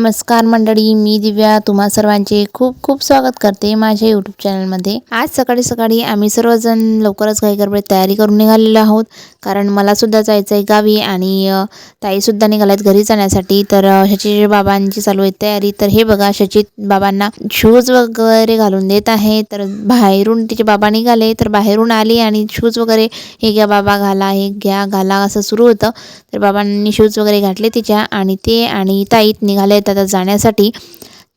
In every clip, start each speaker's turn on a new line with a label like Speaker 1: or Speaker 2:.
Speaker 1: नमस्कार मंडळी, मी दिव्या तुम्हा सर्वांचे खूप खूप स्वागत करते माझ्या यूट्यूब चॅनलमध्ये। आज सकाळी सकाळी आम्ही सर्वजण लवकरच काही गडबडीत तयारी करून निघालेलो आहोत, कारण मला सुद्धा जायचं आहे गावी आणि ताई सुद्धा निघाल्यात घरी जाण्यासाठी। तर शची बाबांची चालू आहे तयारी। तर हे बघा, शची बाबांना शूज वगैरे घालून देत आहे। तर बाहेरून तिचे बाबा निघाले, तर बाहेरून आली आणि शूज वगैरे हे घ्या बाबा घाला, हे घ्या घाला असं सुरू होतं। तर बाबांनी शूज वगैरे घातले तिच्या आणि ते आणि ताई निघाले आता जाण्यासाठी।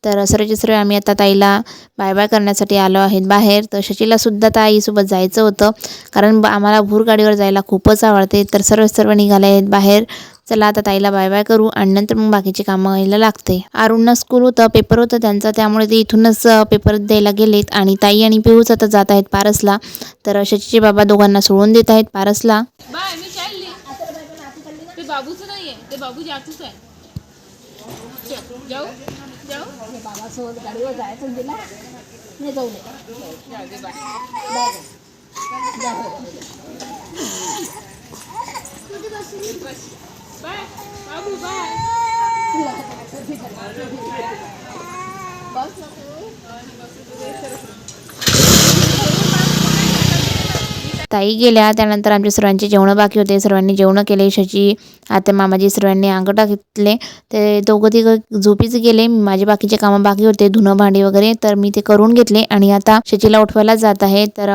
Speaker 1: तर सर्व आम्ही आता ताईला बाय बाय करण्यासाठी आलो आहेत बाहेर। तर शशीला सुद्धा ताईसोबत जायचं होतं, कारण आम्हाला भूर गाडीवर जायला खूपच आवडते। तर सर्व निघाले आहेत बाहेर। चला आता ताईला बाय बाय करू आणि नंतर मग बाकीची कामं व्हायला लागते। अरुणना स्कूल होतं, पेपर होतं त्यांचा, त्यामुळे ते इथूनच पेपर द्यायला गेलेत आणि ताई आणि पिऊच आता जात आहेत पारसला। तर शशीचे बाबा दोघांना सोडून देत आहेत पारसला।
Speaker 2: बाय मी चालली ते बाबूचं नाहीये, ते बाबू जातच आहे। जाऊ जाऊ
Speaker 3: बाबा सोबत गाडीवर जायचं दिला नाही, जाऊ दे
Speaker 2: बाय बाय बाबू बाय
Speaker 1: ताई गेल्या त्यानंतर आमच्या सर्वांचे जेवण बाकी होते। सर्वांनी जेवण केले, शची आता मामाजी सर्वांनी अंगठा घेतले। ते दोघं तिघं झोपीच गेले, माझे बाकीचे कामं बाकी होते, धुणं भांडी वगैरे, तर मी ते करून घेतले आणि आता शचीला उठवायला जात आहे। तर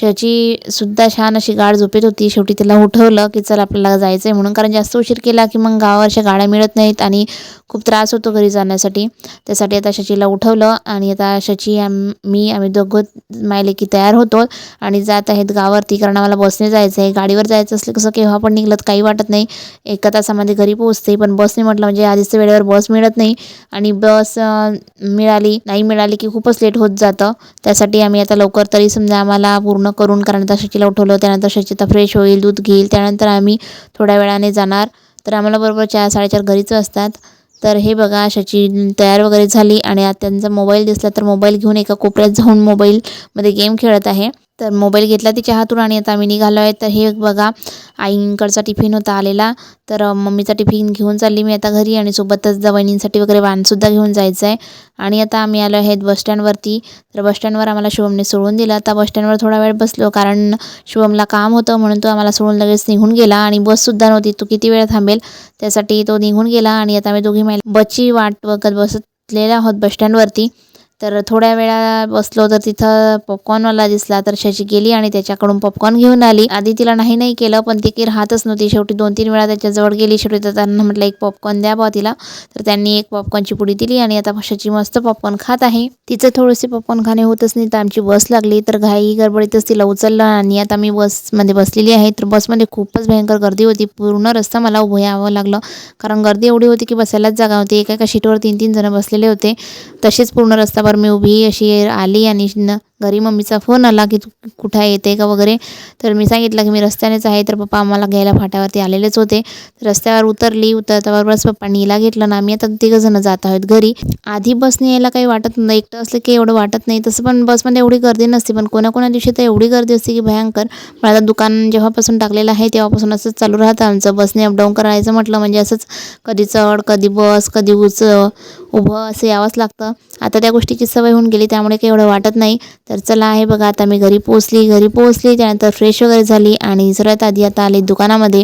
Speaker 1: शची सुद्धा छान अशी गाढ झोपेत होती। शेवटी तिला उठवलं की चल आपल्याला जायचं आहे म्हणून, कारण जास्त उशीर केला की मग गावावरच्या गाड्या मिळत नाहीत आणि खूप त्रास होतो घरी जाण्यासाठी। त्यासाठी आता शचीला उठवलं आणि आता शची आम्ही दोघं मायले की तयार होतो आणि जात आहेत गावावरती, कारण आम्हाला बसने जायचं आहे। गाडीवर जायचं असलं कसं केव्हा पण निघलं काही वाटत नाही, 1 तासामध्ये घरी पोहोचते। पण बसने म्हटलं म्हणजे आधीच वेळेवर बस मिळत नाही आणि बस नाही मिळाली की खूपच लेट होत जातं। त्यासाठी आम्ही आता लवकर तरी समजा आम्हाला पूर्ण करून, कारण आता शचीला उठवलं त्यानंतर शची आता फ्रेश होईल, दूध घेईल, त्यानंतर आम्ही थोड्या वेळाने जाणार। तर आम्हाला बरोबर 4 साडेचार घरीच असतात। तर हे बघा, शची तयार वगैरे झाली आणि आता त्यांचा मोबाईल दिसला तर मोबाईल घेऊन एका कोपऱ्यात जाऊन मोबाईलमध्ये गेम खेळत आहे। तर मोबाईल घेतला तिच्या हातून आणि आता आम्ही निघालो आहे। तर हे बघा, आईंकडचा टिफिन होता आलेला, तर मम्मीचा टिफिन घेऊन चालली मी आता घरी आणि सोबतच वहिनींसाठी वगैरे वाणसुद्धा घेऊन जायचं आहे। आणि आता आम्ही आलो आहेत बसस्टँडवरती। तर बसस्टँडवर आम्हाला शुभमने सोडून दिलं। आता बसस्टँडवर थोडा वेळ बसलो, कारण शुभमला काम होतं म्हणून तो आम्हाला सोडून लगेच निघून गेला आणि बससुद्धा नव्हती, तो किती वेळ थांबेल त्यासाठी तो निघून गेला। आणि आता आम्ही दोघी बसची वाट बघत बसलेल्या आहोत बसस्टँडवरती। तर थोड्या वेळा बसलो तर तिथं पॉपकॉर्नवाला दिसला, तर शची गेली आणि त्याच्याकडून पॉपकॉर्न घेऊन आली। आधी तिला नाही केलं, पण ती काही राहतच नव्हती। शेवटी 2-3 वेळा त्याच्याजवळ गेली। शेवटी तर त्यांना म्हटलं 1 पॉपकॉर्न द्या बा तिला, तर त्यांनी 1 पॉपकॉर्नची पुडी दिली आणि आता शची मस्त पॉपकॉर्न खात आहे। तिचं थोडेसे पॉपकॉर्न खाणे होतच नाही, तर आमची बस लागली, तर घाई गडबडीतच तिला उचललं आणि आता मी बसमध्ये बसलेली आहे। तर बसमध्ये खूपच भयंकर गर्दी होती, पूर्ण रस्ता मला उभं यावं लागलं, कारण गर्दी एवढी होती की बसायलाच जागा होती। एका सीटवर 3-3 जण बसलेले होते। तसेच पूर्ण रस्ताभर मी उभी अशी आली आणि घरी मम्मीचा फोन आला की तू कुठे येते का वगैरे। तर मी सांगितलं की मी रस्त्यानेच आहे। तर पप्पा आम्हाला घ्यायला फाट्यावरती आलेलेच होते। रस्त्यावर उतरतावरच पप्पांनी हिला घेतलं ना, आम्ही आता 3 जण जात आहोत घरी। आधी बसने यायला काही वाटत नाही, एकटं असलं की एवढं वाटत नाही तसं, पण बसमध्ये एवढी गर्दी नसते, पण कोणा दिवशी तर एवढी गर्दी असते की भयंकर। पण आता दुकान जेव्हापासून टाकलेलं आहे तेव्हापासून असंच चालू राहतं आमचं, बसने अपडाऊन करायचं म्हटलं म्हणजे असंच कधी चढ कधी बस कधी उभं असं यावंच लागतं। आता त्या गोष्टीची सवय होऊन गेली, त्यामुळे काही एवढं वाटत नाही। तर चला आहे बघा, आता मी घरी पोहोचली त्यानंतर फ्रेश वगैरे झाली आणि सर्वात आधी आता आले दुकानामध्ये,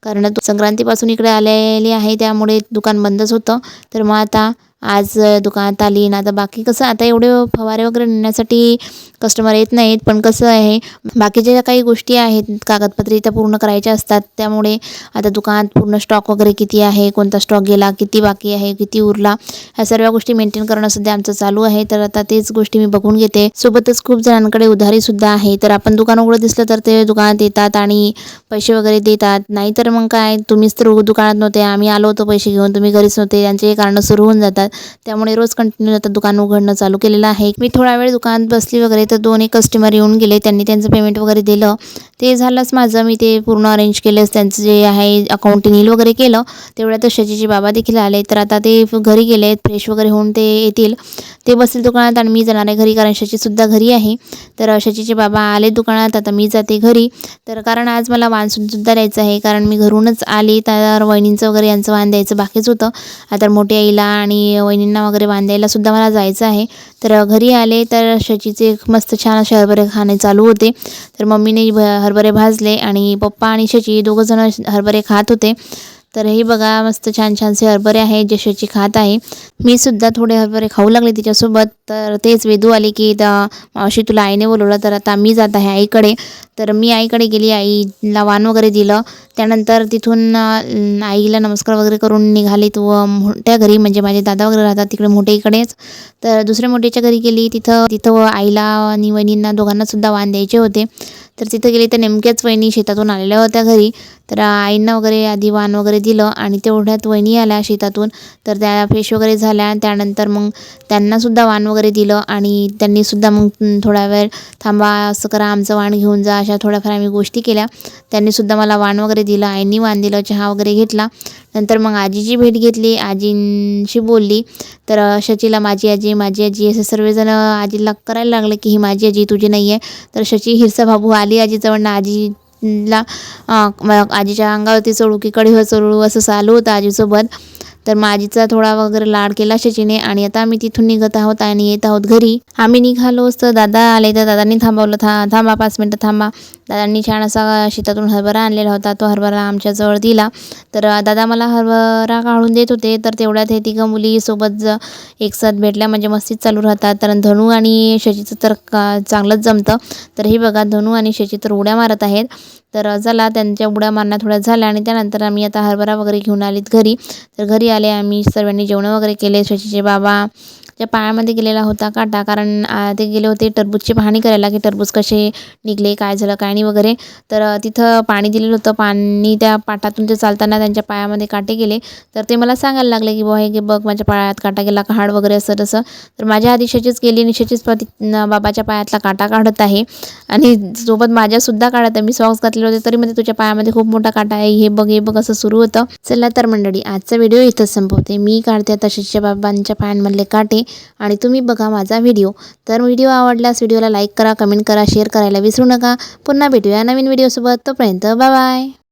Speaker 1: कारण संक्रांतीपासून इकडे आलेली आहे त्यामुळे दुकान बंदच होतं। तर मग आता आज दुकानात आली ना, आता बाकी कसं आता एवढे फवारे वगैरे नेण्यासाठी कस्टमर येत नाहीत, पण कसं आहे बाकीच्या ज्या काही गोष्टी आहेत कागदपत्री त्या पूर्ण करायच्या असतात, त्यामुळे आता दुकानात पूर्ण स्टॉक वगैरे किती आहे, कोणता स्टॉक गेला, किती बाकी आहे, किती उरला, ह्या सर्व गोष्टी मेंटेन करणं सध्या आमचं चालू आहे। तर आता तेच गोष्टी मी बघून घेते। सोबतच खूप जणांकडे उधारीसुद्धा आहे, तर आपण दुकान उघडं दिसलं तर ते दुकानात येतात आणि पैसे वगैरे देतात, नाहीतर मग काय तुम्हीच तर दुकानात नव्हते, आम्ही आलो होतो पैसे घेऊन, तुम्ही घरीच नव्हते, त्यांचे हे कारणं सुरू होऊन जातात। त्यामुळे रोज कंटिन्यू आता दुकान उघडणं चालू केलेलं आहे। मी थोडा वेळ दुकानात बसली वगैरे तर 2 कस्टमर येऊन गेले, त्यांनी त्यांचं पेमेंट वगैरे दिलं, ते झालंच माझं, मी ते पूर्ण अरेंज केलंच, त्यांचं जे आहे अकाउंट नील वगैरे केलं। तेवढ्यातच शचीचे बाबा देखील आले, तर आता ते घरी गेले, फ्रेश वगैरे होऊन ते येतील, ते बसतील दुकानात आणि मी जाणार आहे घरी, कारण शचीसुद्धा घरी आहे। तर शचीचे बाबा आले दुकानात, आता मी जाते घरी। तर कारण आज मला वाणसुद्धा द्यायचं आहे, कारण मी घरूनच आली, तर वहिनींचं वगैरे यांचं वाण द्यायचं बाकीच होतं। आता मोठ्या आईला आणि वहिनींना वगैरे बांधायला सुद्धा मला जायचं आहे. तर घरी आले तर शचीचे मस्त छान असे हरभरे खाणे चालू होते. तर मम्मीने हरभरे भाजले आणि पप्पा आणि शची दोघंजण हरभरे खात होते. तर हे बघा मस्त छान छानसे हरभरे आहे जे शची खात आहे. मी सुद्धा थोडे हरभरे खाऊ लागले तिच्यासोबत. तर तेच वेदू आले की मावशी तुला आईने बोलवलं, तर आता मी जात आहे आईकडे. तर मी आईकडे गेली, आईला वाण वगैरे दिलं. त्यानंतर तिथून आईला नमस्कार वगैरे करून निघाली तो मोठ्या घरी, म्हणजे माझे दादा वगैरे राहतात तिकडे मोठ्याइकडेच. तर दुसऱ्या मोठ्याच्या घरी गेली. तिथं आईला आणि वहिनींना दोघांनासुद्धा वाण द्यायचे होते. तर तिथं गेली तर नेमक्याच वहिनी शेतातून आलेल्या होत्या घरी. तर आईंना वगैरे आधी वाण वगैरे दिलं आणि तेवढ्यात वहिनी आल्या शेतातून. तर त्या फ्रेश वगैरे झाल्या. त्यानंतर मग त्यांनासुद्धा वाण वगैरे दिलं आणि त्यांनीसुद्धा मग थोडा वेळ थांबा, असं करा, आमचं वाण घेऊन जा, अशा थोड्याफार आम्ही गोष्टी केल्या. त्यांनीसुद्धा मला वाण वगैरे दिलं, आईंनी वाण दिलं, चहा वगैरे घेतला. नंतर मग आजीची भेट घेतली, आजींशी बोलली. तर शचीला माझी आजी असे सर्वजण आजीला करायला लागले की ही माझी आजी तुझी नाही आहे. तर शची हिरसा बाबू आली आजीजवळनं. आजीला आजीच्या अंगावरती चढू की कडेवर चढू असं चालू होतं आजीसोबत. तर मग आजीचा थोडा वगैरे लाड केला शचीने. आणि आता आम्ही तिथून निघत आहोत आणि येत आहोत घरी. आम्ही निघालो तर दादा आले. तर दादांनी थांबवलं, थांबा 5 मिनटं थांबा. दादांनी छान असा शेतातून हरभरा आणलेला होता, तो हरभरा आमच्याजवळ दिला. तर दादा मला हरभरा काढून देत होते. तर तेवढ्यात हे तिघं मुली सोबत एकसाथ भेटल्या म्हणजे मस्तीच चालू राहतात. तर धनू आणि शचीचं तर चांगलंच जमतं. तर हे बघा धनू आणि शची तर उड्या मारत आहेत. तर चला त्यांच्या उड्या मारण्या थोड्या झाल्या आणि त्यानंतर आम्ही आता हरभरा वगैरे घेऊन आलीत घरी. तर घरी आले आम्ही सर्वांनी जेवण वगैरे केले. शचीचे बाबा त्या पायामध्ये गेलेला होता काटा, कारण ते गेले होते टरबूजची पाहणी करायला की टरबूज कसे निघले, काय झालं काय नाही वगैरे. तर तिथं पाणी दिलेलं होतं. पाणी त्या पाटातून ते चालताना त्यांच्या पायामध्ये काटे गेले. तर ते मला सांगायला लागले की बुवा हे बघ माझ्या पायात काटा गेला, काढ वगैरे असं तसं. तर माझ्या आधी शचीच गेली आणि शचीच बाबाच्या पायातला काटा काढत आहे आणि सोबत माझ्यासुद्धा काढत आहे. मी सॉक्स घातले होते तरी म्हणजे तुझ्या पायामध्ये खूप मोठा काटा आहे, हे बघ असं सुरू होतं. चला तर मंडळी, आजचा व्हिडिओ इथंच संपवते. मी काढते आता शचीच्या बाबांच्या पायांमधले काटे आणि तुम्ही बघा माझा व्हिडिओ. तर व्हिडिओ आवडल्यास व्हिडिओला लाईक करा, कमेंट करा, शेअर करायला विसरू नका. पुन्हा भेटूया नवीन व्हिडिओसोबत. तोपर्यंत बाय बाय.